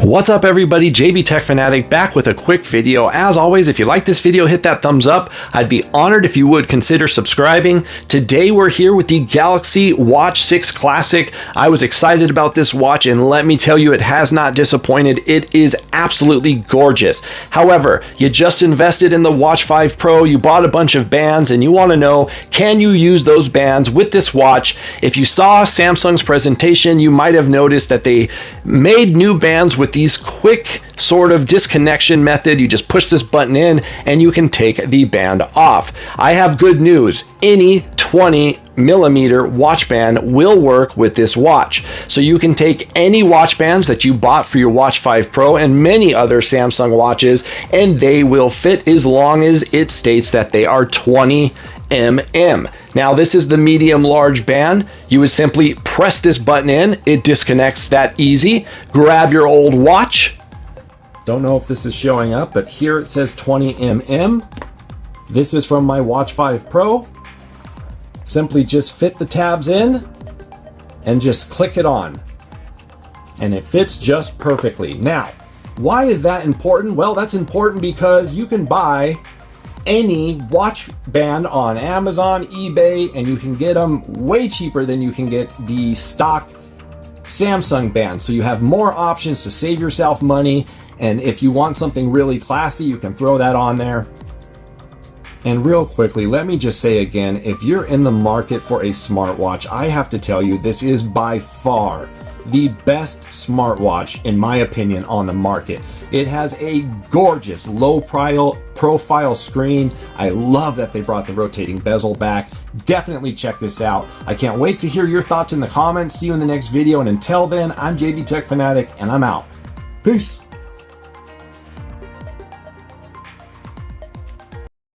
What's up everybody, JB Tech Fanatic back with a quick video. As always, if you like this video, hit that thumbs up. I'd be honored if you would consider subscribing. Today we're here with the Galaxy Watch 6 Classic. I was excited about this watch and let me tell you, it has not disappointed. It is absolutely gorgeous. However, you just invested in the Watch 5 Pro, you bought a bunch of bands and you want to know, can you use those bands with this watch? If you saw Samsung's presentation, you might have noticed that they made new bands with these quick sort of disconnection method. You just push this button in and you can take the band off. I have good news. Any 20mm watch band will work with this watch. So you can take any watch bands that you bought for your Watch 5 Pro and many other Samsung watches and they will fit as long as it states that they are 20mm. Now this is the medium large band. You would simply press this button in, it disconnects that easy. Grab your old watch. Don't know if this is showing up, but here it says 20mm. This is from my Watch 5 Pro. Simply just fit the tabs in and just click it on. And it fits just perfectly. Now, why is that important? Well, that's important because you can buy any watch band on Amazon, eBay, and you can get them way cheaper than you can get the stock Samsung band. So you have more options to save yourself money. And if you want something really classy, you can throw that on there. And real quickly, let me just say again, if you're in the market for a smartwatch, I have to tell you, this is by far the best smartwatch, in my opinion, on the market. It has a gorgeous low profile screen. I love that they brought the rotating bezel back. Definitely check this out. I can't wait to hear your thoughts in the comments. See you in the next video. And until then, I'm JB Tech Fanatic and I'm out. Peace.